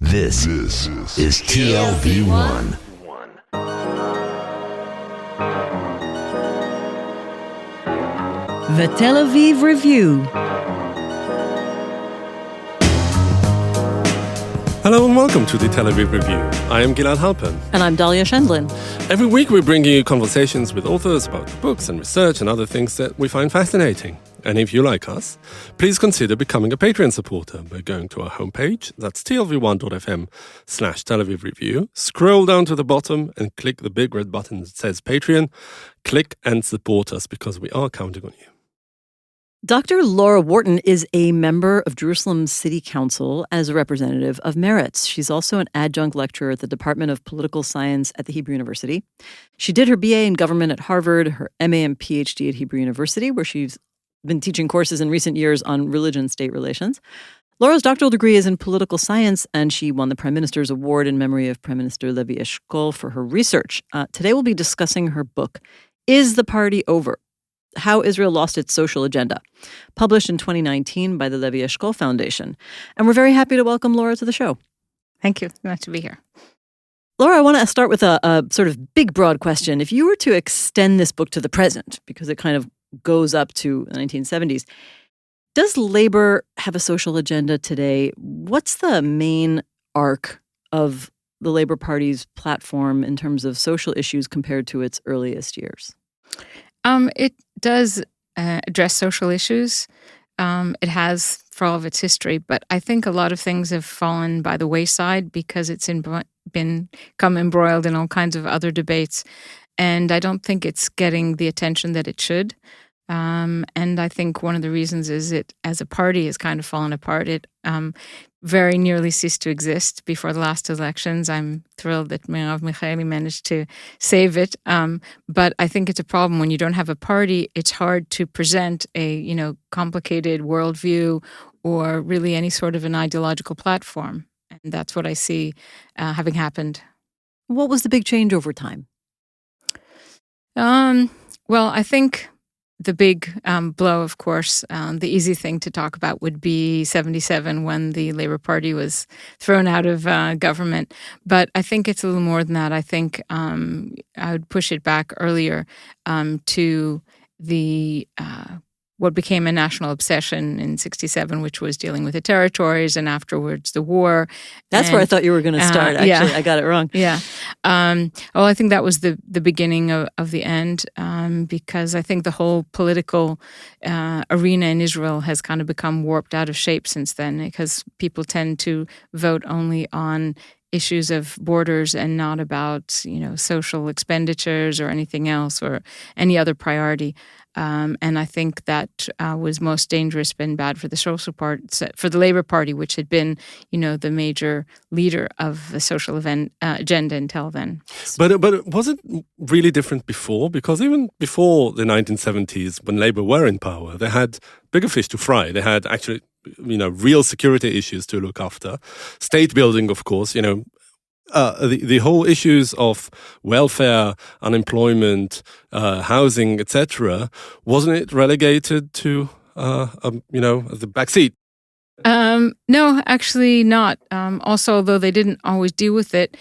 This is TLV1. The Tel Aviv Review. Hello and welcome to the Tel Aviv Review. I am Gilad Halpern. And I'm Dalia Shendlin. Every week we bring you conversations with authors about books and research and other things that we find fascinating. And if you like us, please consider becoming a Patreon supporter by going to our homepage, that's tlv1.fm/Tel Aviv Review. Scroll down to the bottom and click the big red button that says Patreon. Click and support us because we are counting on you. Dr. Laura Wharton is a member of Jerusalem City Council as a representative of Meretz. She's also an adjunct lecturer at the Department of Political Science at the Hebrew University. She did her BA in government at Harvard, her MA and PhD at Hebrew University, where she's been teaching courses in recent years on religion-state relations. Laura's doctoral degree is in political science, and she won the Prime Minister's Award in memory of Prime Minister Levi Eshkol for her research. Today we'll be discussing her book, Is the Party Over? How Israel Lost Its Social Agenda, published in 2019 by the Levi Eshkol Foundation. And we're very happy to welcome Laura to the show. Thank you. Nice to be here. Laura, I want to start with a sort of big, broad question. If you were to extend this book to the present, because it kind of goes up to the 1970s, does labor have a social agenda today? What's the main arc of the Labor Party's platform in terms of social issues compared to its earliest years? It does address social issues. It has for all of its history, but I think a lot of things have fallen by the wayside because it's become embroiled in all kinds of other debates. And I don't think it's getting the attention that it should. And I think one of the reasons is it, as a party, has kind of fallen apart. It very nearly ceased to exist before the last elections. I'm thrilled that Merav Michaeli managed to save it. But I think it's a problem when you don't have a party. It's hard to present a complicated worldview or really any sort of an ideological platform. And that's what I see having happened. What was the big change over time? Well, I think the big blow, of course, the easy thing to talk about would be 1977 when the Labour Party was thrown out of government. But I think it's a little more than that. I think I would push it back earlier to the what became a national obsession in 1967, which was dealing with the territories and afterwards the war. That's where I thought you were going to start. Actually, yeah. I got it wrong. Yeah. Well, I think that was the beginning of the end because I think the whole political arena in Israel has kind of become warped out of shape since then because people tend to vote only on issues of borders and not about, social expenditures or anything else or any other priority. And I think that was most dangerous and bad for the social part, for the Labour Party, which had been, the major leader of the social agenda until then. But was it really different before? Because even before the 1970s, when Labour were in power, they had bigger fish to fry. They had actually, real security issues to look after. State building, of course, the whole issues of welfare, unemployment, housing, etc. Wasn't it relegated to, the backseat? No, actually not. Also, although they didn't always deal with it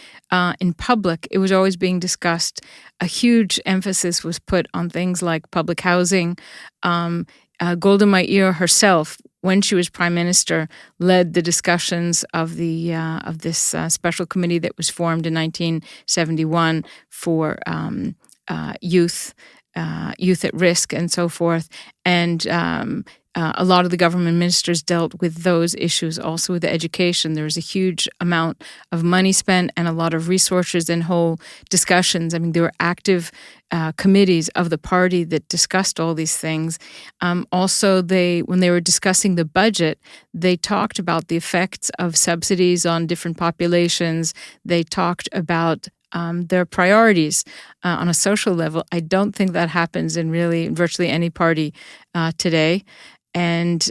in public, it was always being discussed. A huge emphasis was put on things like public housing. Golda Meir herself, when she was prime minister, led the discussions of this special committee that was formed in 1971 for youth at risk and so forth. And a lot of the government ministers dealt with those issues, also with the education. There was a huge amount of money spent and a lot of resources and whole discussions. I mean, there were active committees of the party that discussed all these things. Also, when they were discussing the budget, they talked about the effects of subsidies on different populations. They talked about their priorities on a social level. I don't think that happens in virtually any party today. And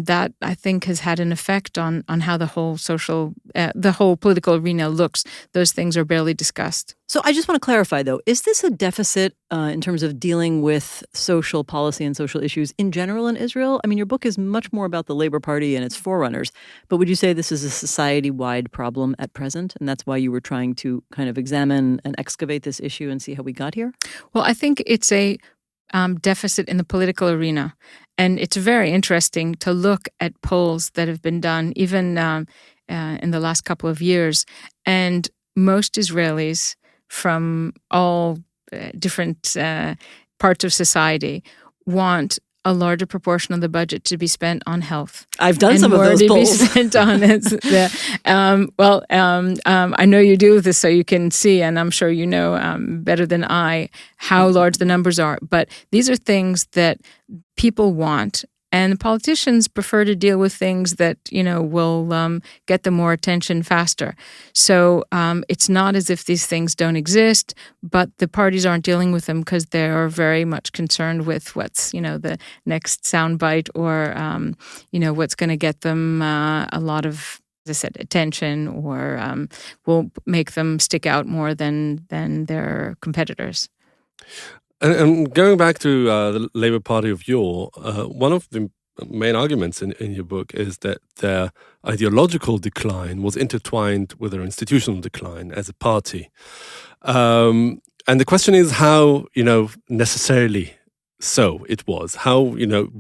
that, I think, has had an effect on how the whole political arena looks. Those things are barely discussed. So I just want to clarify, though, is this a deficit in terms of dealing with social policy and social issues in general in Israel? I mean, your book is much more about the Labor Party and its forerunners, but would you say this is a society-wide problem at present, and that's why you were trying to kind of examine and excavate this issue and see how we got here? Well, I think it's a deficit in the political arena. And it's very interesting to look at polls that have been done, even in the last couple of years. And most Israelis from all different parts of society want a larger proportion of the budget to be spent on health. I've done some of those polls. To be spent on I know you do this, so you can see, and I'm sure you know better than I how large the numbers are. But these are things that people want. And politicians prefer to deal with things that, will get them more attention faster. So it's not as if these things don't exist, but the parties aren't dealing with them because they are very much concerned with what's, the next soundbite or, what's going to get them a lot of, as I said, attention or will make them stick out more than their competitors. And going back to the Labour Party of yore, one of the main arguments in your book is that their ideological decline was intertwined with their institutional decline as a party. And the question is how, necessarily so it was. How,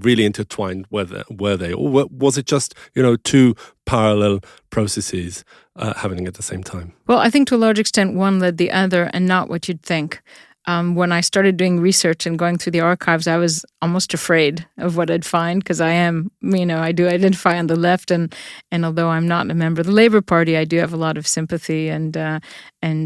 really intertwined were they? Or was it just, two parallel processes happening at the same time? Well, I think to a large extent one led the other and not what you'd think. When I started doing research and going through the archives, I was almost afraid of what I'd find because I am, I do identify on the left, and although I'm not a member of the Labour Party, I do have a lot of sympathy and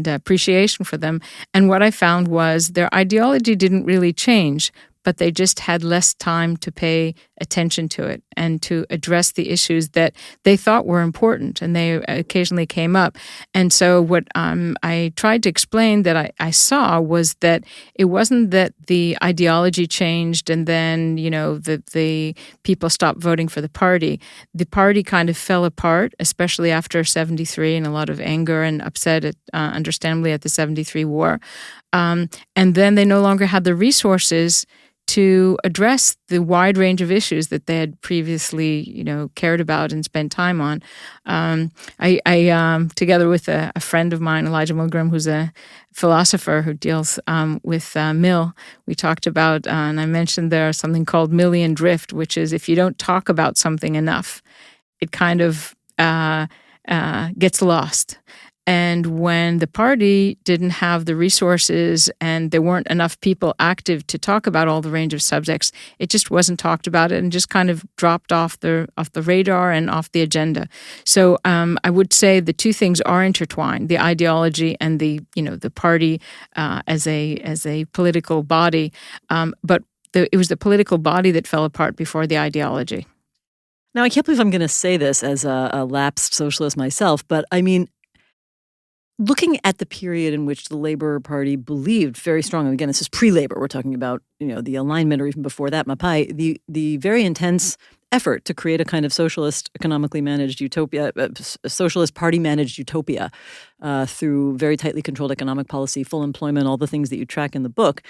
appreciation for them. And what I found was their ideology didn't really change, but they just had less time to pay attention to it and to address the issues that they thought were important, and they occasionally came up. And so what I tried to explain that I saw was that it wasn't that the ideology changed and then, the people stopped voting for the party. The party kind of fell apart, especially after 73 and a lot of anger and upset, understandably, at the 73 war. And then they no longer had the resources to address the wide range of issues that they had previously, cared about and spent time on. I together with a friend of mine, Elijah Milgram, who's a philosopher who deals with Mill, we talked about, and I mentioned there something called Millian drift, which is if you don't talk about something enough, it kind of gets lost. And when the party didn't have the resources and there weren't enough people active to talk about all the range of subjects, it just wasn't talked about it and just kind of dropped off the radar and off the agenda. So I would say the two things are intertwined: the ideology and the party as a political body. But it was the political body that fell apart before the ideology. Now, I can't believe I'm going to say this as a lapsed socialist myself, but I mean, looking at the period in which the Labour Party believed very strongly, again, this is pre-Labour, we're talking about, the alignment, or even before that, Mapai, the very intense effort to create a kind of socialist, economically managed utopia, a socialist party-managed utopia through very tightly controlled economic policy, full employment, all the things that you track in the book,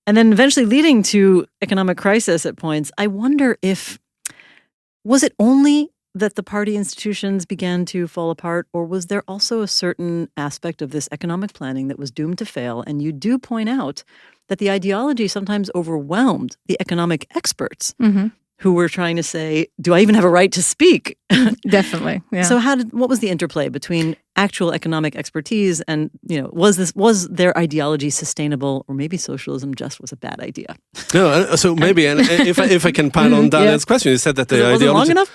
and then eventually leading to economic crisis at points. I wonder was it only that the party institutions began to fall apart, or was there also a certain aspect of this economic planning that was doomed to fail? And you do point out that the ideology sometimes overwhelmed the economic experts who were trying to say, do I even have a right to speak? Definitely. Yeah. So what was the interplay between actual economic expertise and, was their ideology sustainable, or maybe socialism just was a bad idea? No, so maybe, and if I can pile on Daniel's question, you said that the ideology long enough?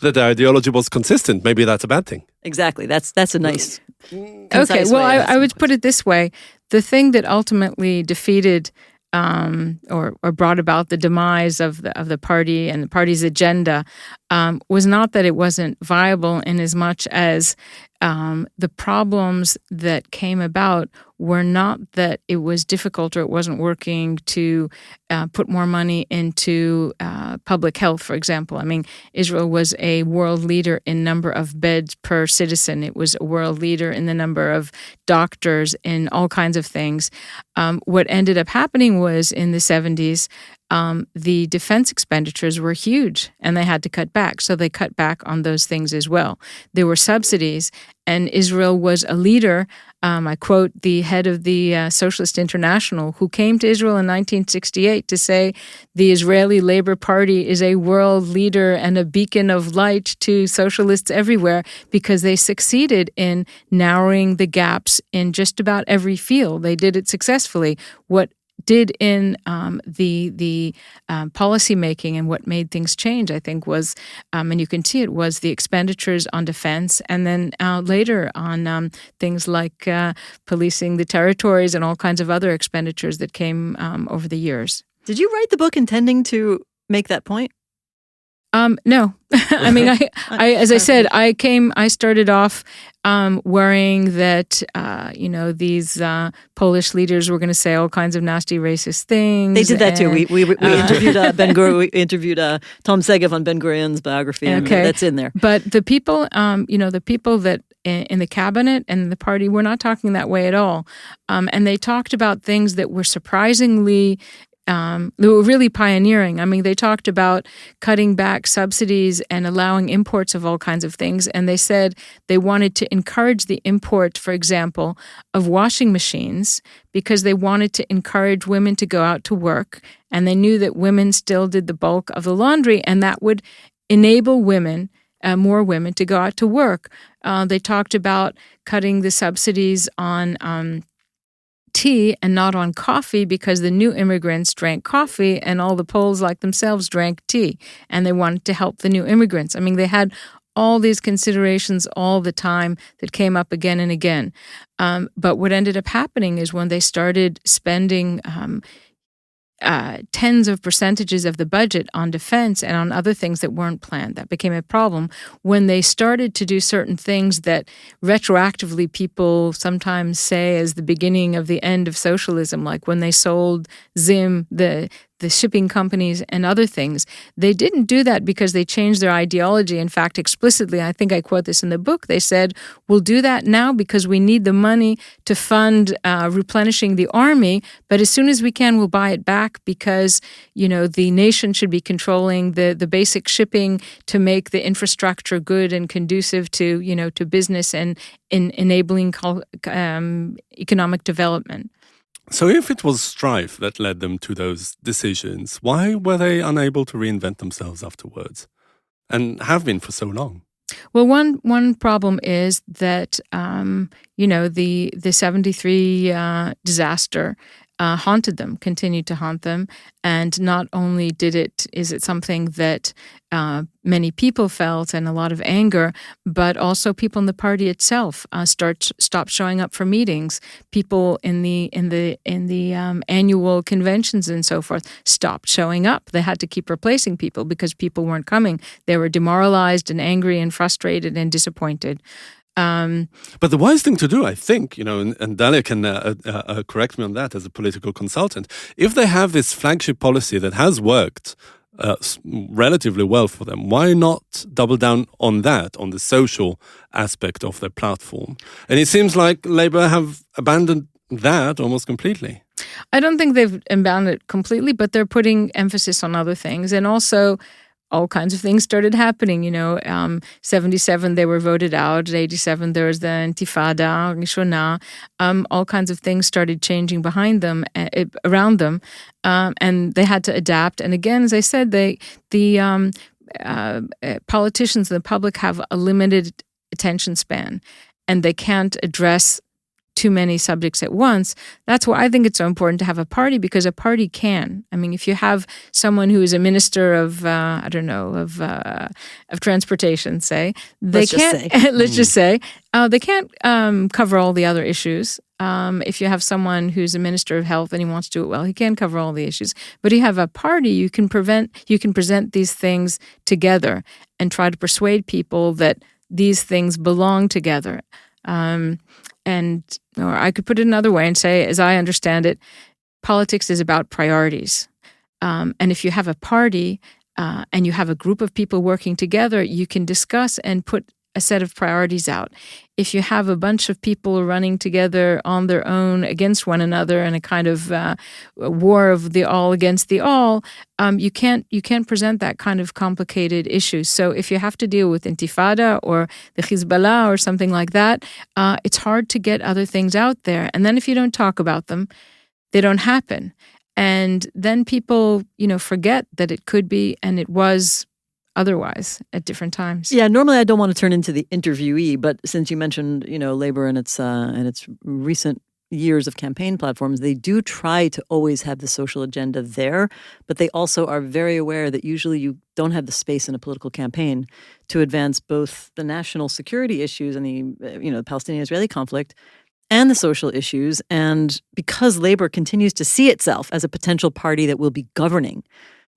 that the ideology was consistent. Maybe that's a bad thing. Exactly. That's a nice. Okay. Well, I would put it this way: the thing that ultimately defeated or brought about the demise of the party and the party's agenda was not that it wasn't viable in as much as the problems that came about were not that it was difficult or it wasn't working to put more money into public health, for example. I mean, Israel was a world leader in number of beds per citizen. It was a world leader in the number of doctors, in all kinds of things. What ended up happening was in the 70s, the defense expenditures were huge and they had to cut back. So they cut back on those things as well. There were subsidies, and Israel was a leader. I quote the head of the Socialist International, who came to Israel in 1968 to say the Israeli Labor Party is a world leader and a beacon of light to socialists everywhere, because they succeeded in narrowing the gaps in just about every field. They did it successfully. What did in the policy making and what made things change, I think, was, and you can see it, was the expenditures on defense, and then later on things like policing the territories and all kinds of other expenditures that came over the years. Did you write the book intending to make that point? No. I mean, I as I said, I started off worrying that, these Polish leaders were going to say all kinds of nasty racist things. They did that too. We interviewed we interviewed Tom Segev on Ben Gurion's biography, and that's in there. But the people, the people that in the cabinet and the party were not talking that way at all. And they talked about things that were surprisingly they were really pioneering. I mean, they talked about cutting back subsidies and allowing imports of all kinds of things. And they said they wanted to encourage the import, for example, of washing machines, because they wanted to encourage women to go out to work. And they knew that women still did the bulk of the laundry, and that would enable women, more women, to go out to work. They talked about cutting the subsidies on tea and not on coffee, because the new immigrants drank coffee and all the Poles like themselves drank tea, and they wanted to help the new immigrants. I mean, they had all these considerations all the time that came up again and again. But what ended up happening is when they started spending tens of percentages of the budget on defense and on other things that weren't planned, that became a problem. When they started to do certain things that retroactively people sometimes say as the beginning of the end of socialism, like when they sold Zim, the shipping companies and other things, they didn't do that because they changed their ideology. In fact, explicitly, I think I quote this in the book, they said, we'll do that now because we need the money to fund replenishing the army, but as soon as we can, we'll buy it back because, the nation should be controlling the basic shipping to make the infrastructure good and conducive to, to business and in enabling economic development. So if it was strife that led them to those decisions, why were they unable to reinvent themselves afterwards and have been for so long? Well, one problem is that, the 73 disaster haunted them, continued to haunt them. And not only is it something that many people felt and a lot of anger, but also people in the party itself stopped showing up for meetings. People in the annual conventions and so forth stopped showing up. They had to keep replacing people because people weren't coming. They were demoralized and angry and frustrated and disappointed. But the wise thing to do, I think, and Dalia can correct me on that as a political consultant, if they have this flagship policy that has worked relatively well for them, why not double down on that, on the social aspect of their platform? And it seems like Labour have abandoned that almost completely. I don't think they've abandoned it completely, but they're putting emphasis on other things. And also, all kinds of things started happening. 77, they were voted out. 87, there was the Intifada, Rishona. All kinds of things started changing behind them, around them, and they had to adapt. And again, as I said, the politicians and the public have a limited attention span, and they can't address too many subjects at once. That's why I think it's so important to have a party, because a party can. I mean, if you have someone who is a minister of, of transportation, say, they can't, let's just say, they can't cover all the other issues. If you have someone who's a minister of health and he wants to do it well, he can cover all the issues. But you have a party, you can present these things together and try to persuade people that these things belong together. Or I could put it another way and say, as I understand it, politics is about priorities. And if you have a party and you have a group of people working together, you can discuss and put a set of priorities out. If you have a bunch of people running together on their own against one another in a kind of war of the all against the all, you can't present that kind of complicated issues. So if you have to deal with Intifada or the Hezbollah or something like that, it's hard to get other things out there. And then if you don't talk about them, they don't happen. And then people, forget that it could be and it was otherwise at different times. Yeah, normally I don't want to turn into the interviewee, but since you mentioned, Labor and its recent years of campaign platforms, they do try to always have the social agenda there, but they also are very aware that usually you don't have the space in a political campaign to advance both the national security issues and the Palestinian-Israeli conflict and the social issues. And because Labor continues to see itself as a potential party that will be governing,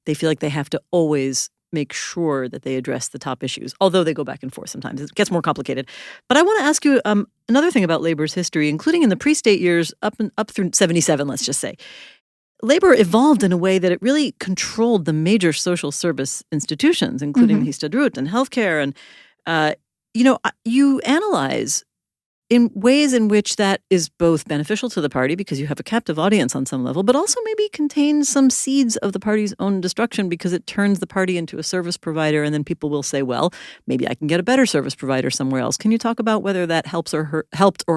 they feel like they have to always make sure that they address the top issues, although they go back and forth sometimes. It gets more complicated. But I want to ask you another thing about Labor's history, including in the pre-state years up through 77, let's just say. Labor evolved in a way that it really controlled the major social service institutions, including the Histadrut and healthcare. And, you analyze in ways in which that is both beneficial to the party because you have a captive audience on some level, but also maybe contains some seeds of the party's own destruction because it turns the party into a service provider, and then people will say, well, maybe I can get a better service provider somewhere else. Can you talk about whether that helped or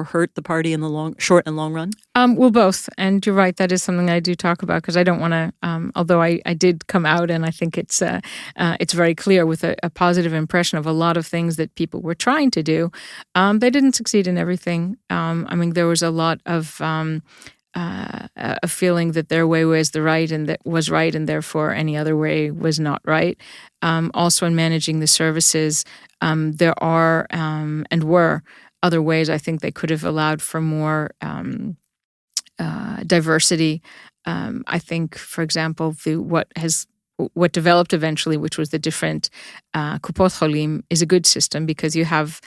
hurt the party in the short and long run? Well, both. And you're right, that is something I do talk about because I don't want to, although I did come out and I think it's very clear with a positive impression of a lot of things that people were trying to do. They didn't succeed in everything. There was a lot of a feeling that their way was right, and therefore any other way was not right. Also, in managing the services, there are and were other ways I think they could have allowed for more diversity. I think, for example, what developed eventually, which was the different Kupot Cholim, is a good system because you have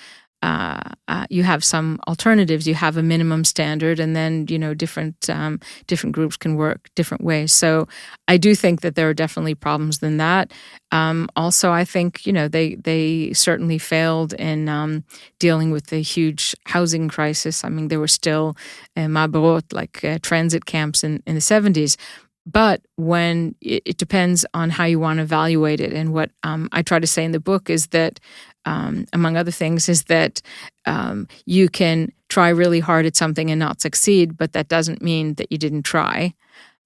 some alternatives. You have a minimum standard, and then different groups can work different ways. So I do think that there are definitely problems than that. Also, I think they certainly failed in dealing with the huge housing crisis. There were still mabarot, like transit camps in the 70s. But when it depends on how you want to evaluate it, and what I try to say in the book is that, among other things, is that you can try really hard at something and not succeed, but that doesn't mean that you didn't try,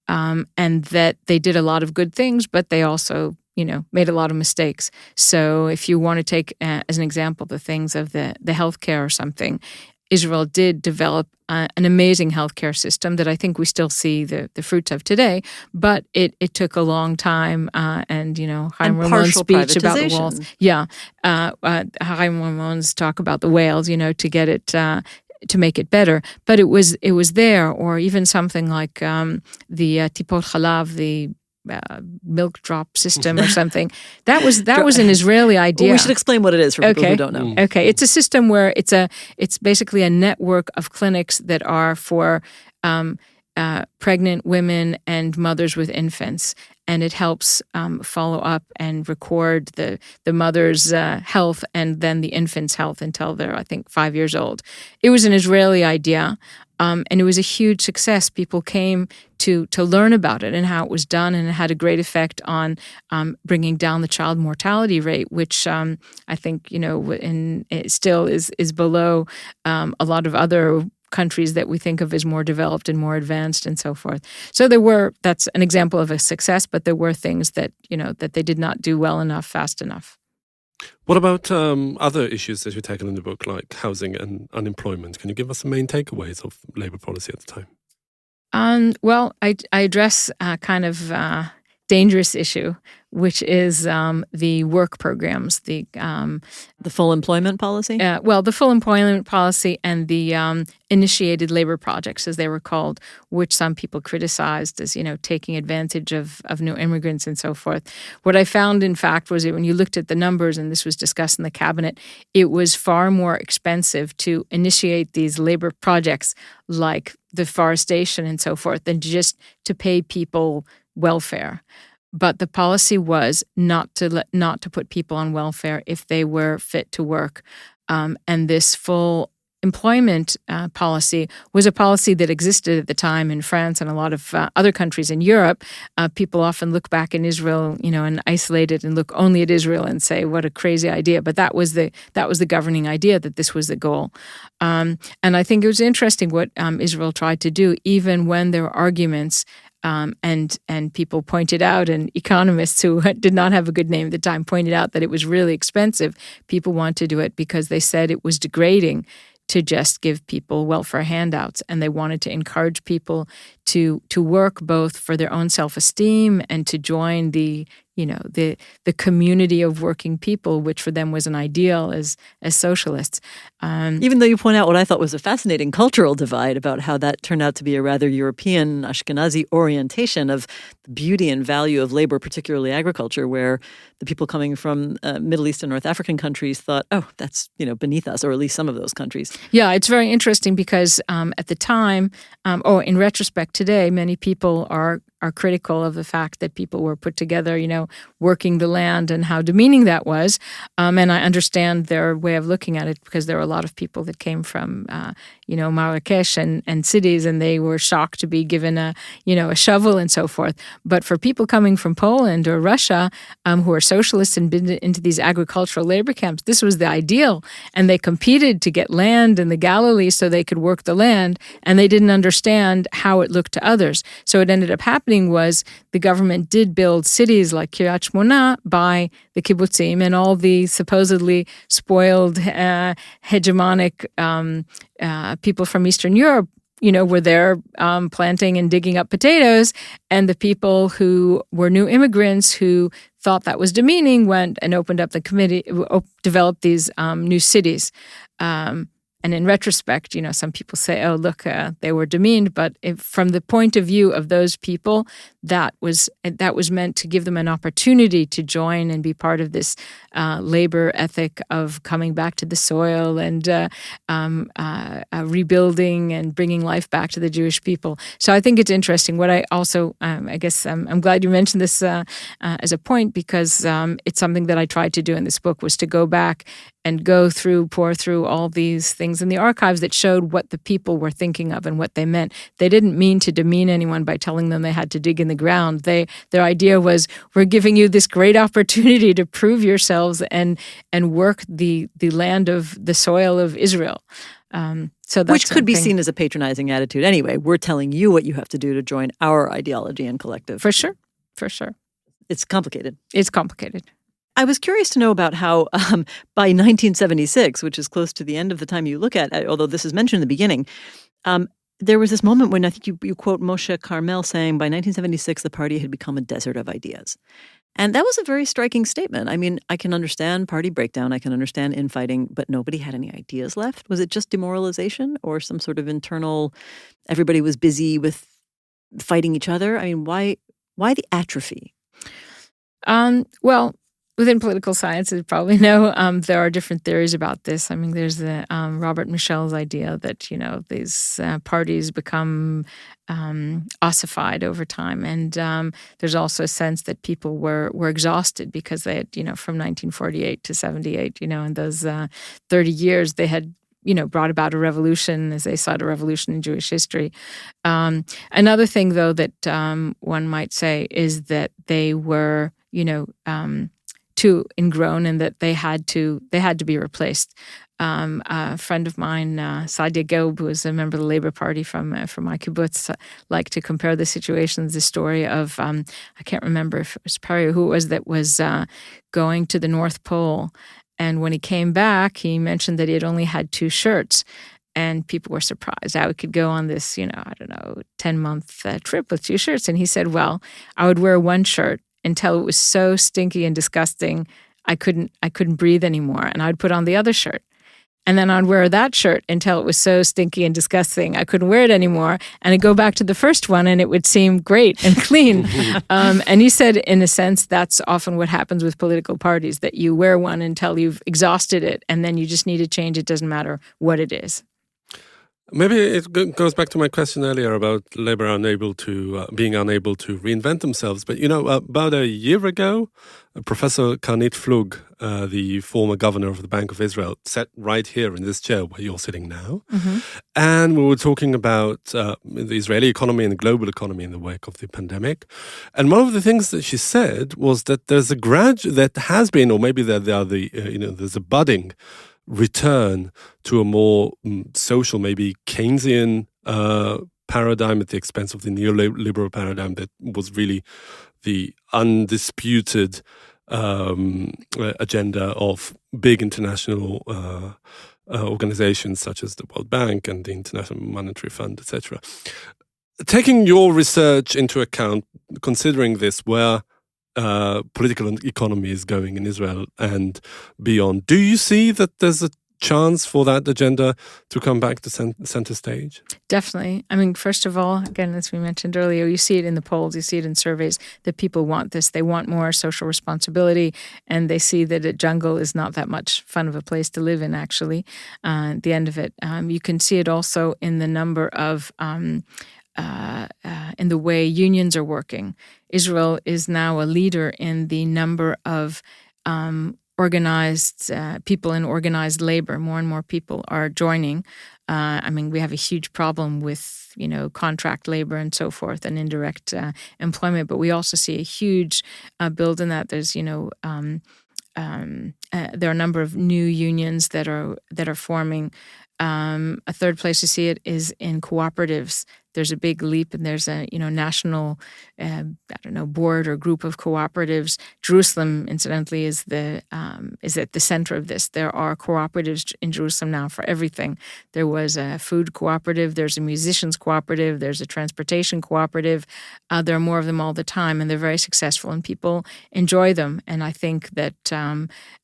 and that they did a lot of good things, but they also made a lot of mistakes. So if you want to take as an example the things of the healthcare or something, Israel did develop an amazing healthcare system that I think we still see the fruits of today, but it took a long time. And Chaim Ramon's speech about the walls. Yeah, Chaim Ramon's talk about the whales. To get it to make it better, but it was there. Or even something like the Tipot Chalav, the milk drop system or something. That was an Israeli idea. Well, we should explain what it is for people who don't know. Okay, it's a system where it's basically a network of clinics that are for pregnant women and mothers with infants, and it helps follow up and record the mother's health and then the infant's health until they're, I think, 5 years old. It was an Israeli idea. And it was a huge success. People came to learn about it and how it was done, and it had a great effect on bringing down the child mortality rate, which I think it still is below a lot of other countries that we think of as more developed and more advanced and so forth. So that's an example of a success, but there were things that that they did not do well enough, fast enough. What about other issues that you tackle in the book, like housing and unemployment? Can you give us the main takeaways of Labour policy at the time? Well, I address a kind of dangerous issue, which is the work programs, the full employment policy? The full employment policy and the initiated labor projects, as they were called, which some people criticized as, taking advantage of new immigrants and so forth. What I found, in fact, was that when you looked at the numbers, and this was discussed in the cabinet, it was far more expensive to initiate these labor projects like deforestation and so forth than just to pay people welfare. But the policy was not to put people on welfare if they were fit to work. And this full employment policy was a policy that existed at the time in France and a lot of other countries in Europe. People often look back in Israel, and isolate it and look only at Israel and say, what a crazy idea. But that was the governing idea, that this was the goal. And I think it was interesting what Israel tried to do, even when there were arguments. And people pointed out, and economists who did not have a good name at the time pointed out that it was really expensive. People wanted to do it because they said it was degrading to just give people welfare handouts, and they wanted to encourage people to work both for their own self-esteem and to join the community of working people, which for them was an ideal as socialists. Even though you point out what I thought was a fascinating cultural divide about how that turned out to be a rather European, Ashkenazi orientation of the beauty and value of labor, particularly agriculture, where the people coming from Middle East and North African countries thought, oh, that's beneath us, or at least some of those countries. Yeah, it's very interesting because at the time, or in retrospect today, many people are critical of the fact that people were put together, working the land and how demeaning that was. And I understand their way of looking at it because there were a lot of people that came from, Marrakesh and cities, and they were shocked to be given a shovel and so forth. But for people coming from Poland or Russia who are socialists and been into these agricultural labor camps, this was the ideal. And they competed to get land in the Galilee so they could work the land, and they didn't understand how it looked to others. So it ended up happening was the government did build cities like Kiryat Shmona by the kibbutzim, and all the supposedly spoiled hegemonic people from Eastern Europe were there planting and digging up potatoes, and the people who were new immigrants who thought that was demeaning went and opened up the committee, developed these new cities. And in retrospect, some people say, oh, look, they were demeaned. But from the point of view of those people, that was meant to give them an opportunity to join and be part of this labor ethic of coming back to the soil and rebuilding and bringing life back to the Jewish people. So I think it's interesting. What I also, I guess I'm glad you mentioned this as a point, because it's something that I tried to do in this book, was to go back and pour through all these things in the archives that showed what the people were thinking of and what they meant. They didn't mean to demean anyone by telling them they had to dig in the ground. Their idea was, we're giving you this great opportunity to prove yourselves and work the land of the soil of Israel. So that's which could be seen as a patronizing attitude anyway. We're telling you what you have to do to join our ideology and collective. For sure. It's complicated. I was curious to know about how by 1976, which is close to the end of the time you look at, although this is mentioned in the beginning, there was this moment when I think you quote Moshe Carmel saying by 1976 the party had become a desert of ideas. And that was a very striking statement. I mean, I can understand party breakdown, I can understand infighting, but nobody had any ideas left. Was it just demoralization or some sort of internal, everybody was busy with fighting each other? I mean, why the atrophy? Well, within political science, as you probably know, there are different theories about this. I mean, there's the Robert Michel's idea that, these parties become ossified over time. And there's also a sense that people were exhausted because they had, from 1948 to 78, in those 30 years, they had brought about a revolution, as they saw a revolution in Jewish history. Another thing, though, that one might say is that they were, too ingrown, and that they had to be replaced. A friend of mine, Sadia Gelb, who was a member of the Labour Party from my kibbutz, liked to compare the situations. The story of, I can't remember if it was Perry or who it was that was going to the North Pole. And when he came back, he mentioned that he had only had 2 shirts. And people were surprised how he could go on this, 10-month trip with 2 shirts. And he said, well, I would wear 1 shirt until it was so stinky and disgusting, I couldn't breathe anymore. And I'd put on the other shirt. And then I'd wear that shirt until it was so stinky and disgusting, I couldn't wear it anymore. And I'd go back to the first one and it would seem great and clean. And he said, in a sense, that's often what happens with political parties, that you wear one until you've exhausted it and then you just need to change. It doesn't matter what it is. Maybe it goes back to my question earlier about Labour being unable to reinvent themselves. But, about a year ago, Professor Karnit Flug, the former governor of the Bank of Israel, sat right here in this chair where you're sitting now. Mm-hmm. And we were talking about the Israeli economy and the global economy in the wake of the pandemic. And one of the things that she said was that there's a that has been, or maybe there's a budding return to a more social, maybe Keynesian paradigm at the expense of the neoliberal paradigm that was really the undisputed agenda of big international organizations such as the World Bank and the International Monetary Fund, etc. Taking your research into account, considering this, where political economy is going in Israel and beyond, do you see that there's a chance for that agenda to come back to center stage? Definitely. I mean, first of all, again, as we mentioned earlier, you see it in the polls, you see it in surveys that people want this. They want more social responsibility, and they see that a jungle is not that much fun of a place to live in, actually, at the end of it. You can see it also in the number of in the way unions are working. Israel is now a leader in the number of organized people in organized labor. More and more people are joining. We have a huge problem with, contract labor and so forth and indirect employment, but we also see a huge build in that. There's, there are a number of new unions that are forming. A third place to see it is in cooperatives. There's a big leap, and there's a national board or group of cooperatives. Jerusalem, incidentally, is at the center of this. There are cooperatives in Jerusalem now for everything. There was a food cooperative. There's a musicians cooperative. There's a transportation cooperative. There are more of them all the time, and they're very successful, and people enjoy them. And I think that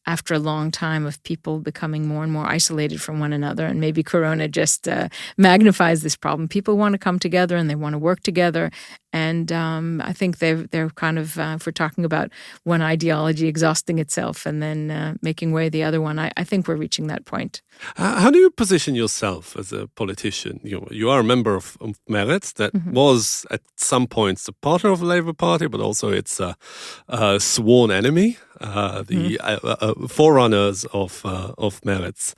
after a long time of people becoming more and more isolated from one another, and maybe Corona just magnifies this problem, people want to come together and they want to work together. And I think they're kind of, if we're talking about one ideology exhausting itself and then making way the other one, I think we're reaching that point. How do you position yourself as a politician? You are a member of Meretz that was at some points a partner of the Labour Party, but also its sworn enemy. The forerunners of Meretz,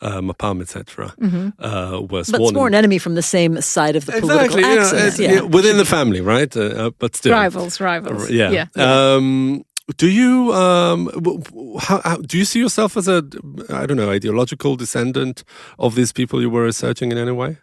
Mapam, etc., were sworn. But sworn enemy from the same side of the political axis. Within the family, right? But still, rivals. Yeah. Do you do you see yourself as a ideological descendant of these people you were researching in any way?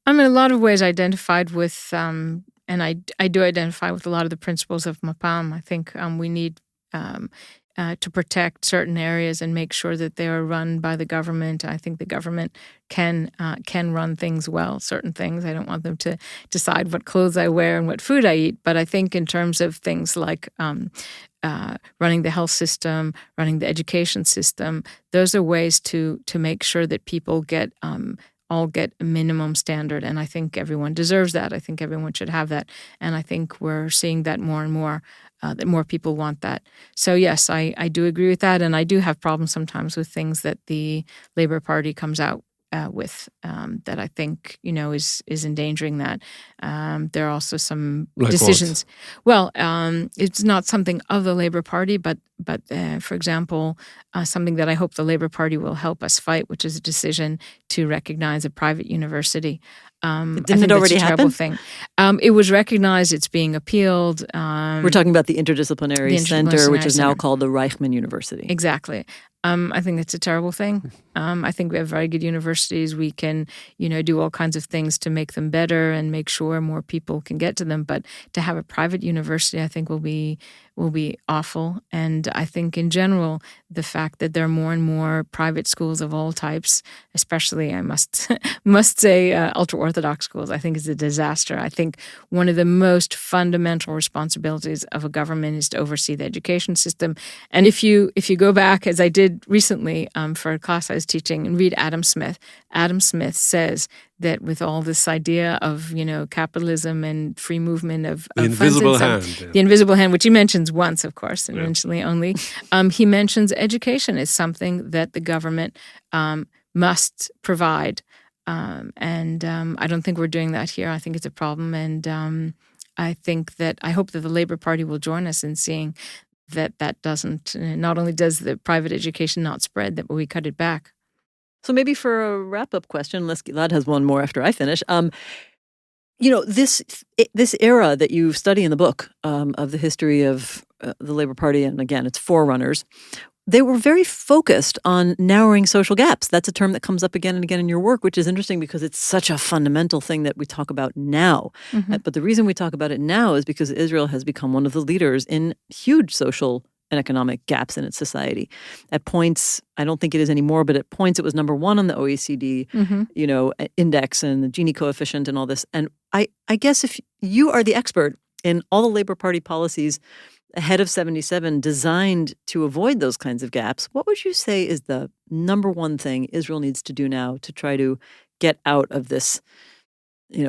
I'm in a lot of ways identified with, and I do identify with a lot of the principles of Mapam. I think we need to protect certain areas and make sure that they are run by the government. I think the government can run things well, certain things. I don't want them to decide what clothes I wear and what food I eat, but I think in terms of things like running the health system, running the education system, those are ways to make sure that people all get a minimum standard. And I think everyone deserves that. I think everyone should have that. And I think we're seeing that more and more, that more people want that. So yes, I do agree with that. And I do have problems sometimes with things that the Labour Party comes out with that I think, is endangering that. There are also some decisions. What? Well, it's not something of the Labour Party, but for example, something that I hope the Labour Party will help us fight, which is a decision to recognize a private university. Didn't it already happen? Thing. It was recognized. It's being appealed. We're talking about the Interdisciplinary Center, which is now called the Reichman University. Exactly. I think that's a terrible thing. I think we have very good universities. We can, do all kinds of things to make them better and make sure more people can get to them. But to have a private university, I think will be awful. And I think in general, the fact that there are more and more private schools of all types, especially I must say ultra-Orthodox schools, I think is a disaster. I think one of the most fundamental responsibilities of a government is to oversee the education system. And if you go back, as I did recently for a class I was teaching, and read Adam Smith says that with all this idea of capitalism and free movement of the invisible hand, the invisible hand, which he mentions once, of course, and eventually only, he mentions education is something that the government must provide, and I don't think we're doing that here. I think it's a problem, and I hope that the Labour Party will join us in seeing that doesn't. Not only does the private education not spread, that we cut it back. So maybe for a wrap-up question, unless Gilad has one more after I finish, this era that you study in the book of the history of the Labour Party, and again, its forerunners, they were very focused on narrowing social gaps. That's a term that comes up again and again in your work, which is interesting because it's such a fundamental thing that we talk about now. Mm-hmm. But the reason we talk about it now is because Israel has become one of the leaders in huge social and economic gaps in its society. At points, I don't think it is anymore, but at points it was number one on the OECD, index and the Gini coefficient and all this. And I guess if you are the expert in all the Labour Party policies ahead of 77 designed to avoid those kinds of gaps, what would you say is the number one thing Israel needs to do now to try to get out of this,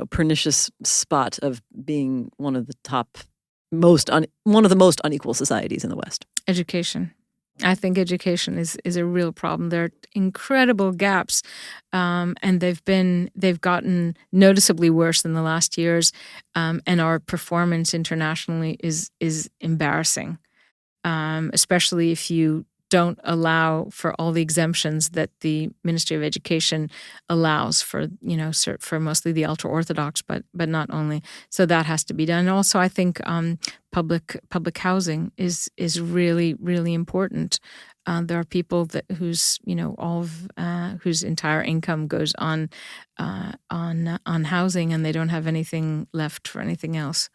pernicious spot of being one of the most unequal societies in the West? Education. I think education is a real problem. There are incredible gaps, and they've gotten noticeably worse in the last years, and our performance internationally is embarrassing, especially if you don't allow for all the exemptions that the Ministry of Education allows for mostly the ultra-Orthodox, but not only. So that has to be done. And also, I think public housing is really, really important. There are people whose entire income goes on housing, and they don't have anything left for anything else.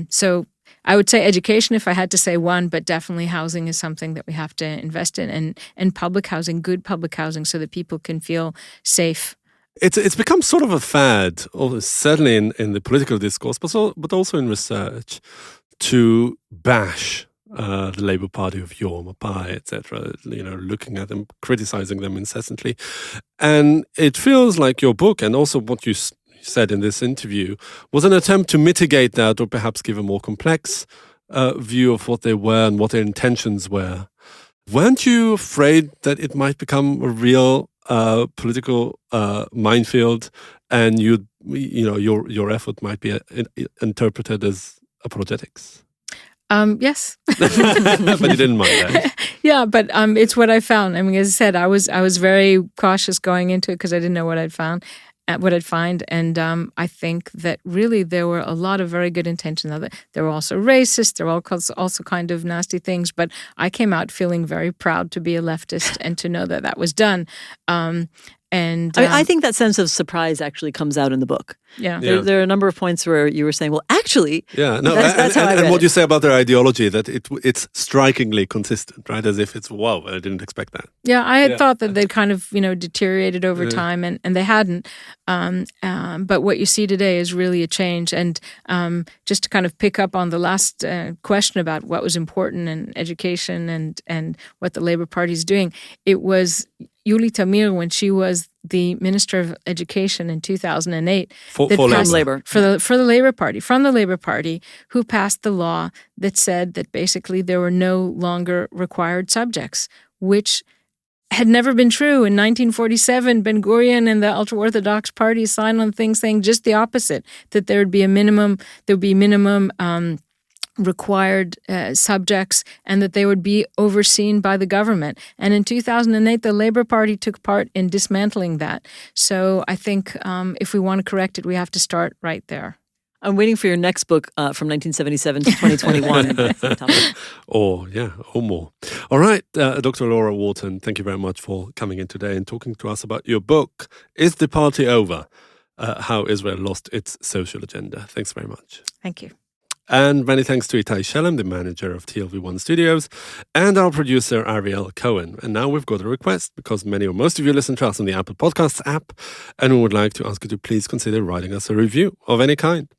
So I would say education if I had to say one, but definitely housing is something that we have to invest in, and public housing, good public housing, so that people can feel safe. It's become sort of a fad, certainly in the political discourse, but also in research, to bash the Labour Party of Yom, Mapai, etc. Looking at them, criticizing them incessantly, and it feels like your book and also what you said in this interview was an attempt to mitigate that, or perhaps give a more complex view of what they were and what their intentions were. Weren't you afraid that it might become a real political minefield, and your effort might be interpreted as apologetics? Yes. But you didn't mind that. Yeah, but it's what I found. I mean, as I said, I was very cautious going into it because I didn't know what I'd find. And I think that really there were a lot of very good intentions. There were also racist, there were also kind of nasty things, but I came out feeling very proud to be a leftist and to know that was done. I think that sense of surprise actually comes out in the book. Yeah. There are a number of points where you were saying, well, actually, that's how I read it. And what you say about their ideology, that it's strikingly consistent, right? As if it's, wow, I didn't expect that. Yeah, I had thought that they'd kind of, deteriorated over time, and they hadn't. But what you see today is really a change. And just to kind of pick up on the last question about what was important in education and what the Labour Party is doing, it was Yuli Tamir, when she was the Minister of Education in 2008, from the Labour Party, who passed the law that said that basically there were no longer required subjects, which had never been true. In 1947, Ben Gurion and the ultra-Orthodox Party signed on things saying just the opposite, that there would be minimum required subjects, and that they would be overseen by the government. And in 2008, the Labour Party took part in dismantling that. So I think if we want to correct it, we have to start right there. I'm waiting for your next book from 1977 to 2021. or more. All right, Dr. Laura Wharton, thank you very much for coming in today and talking to us about your book, Is the Party Over? How Israel Lost Its Social Agenda. Thanks very much. Thank you. And many thanks to Itai Shelem, the manager of TLV1 Studios, and our producer, Ariel Cohen. And now we've got a request, because many or most of you listen to us on the Apple Podcasts app, and we would like to ask you to please consider writing us a review of any kind.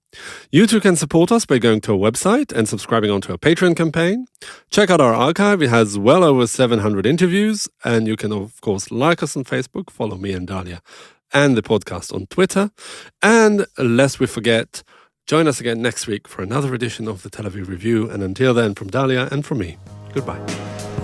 You too can support us by going to our website and subscribing onto our Patreon campaign. Check out our archive. It has well over 700 interviews. And you can, of course, like us on Facebook, follow me and Dalia, and the podcast on Twitter. And lest we forget, join us again next week for another edition of the Tel Aviv Review. And until then, from Dalia and from me, goodbye.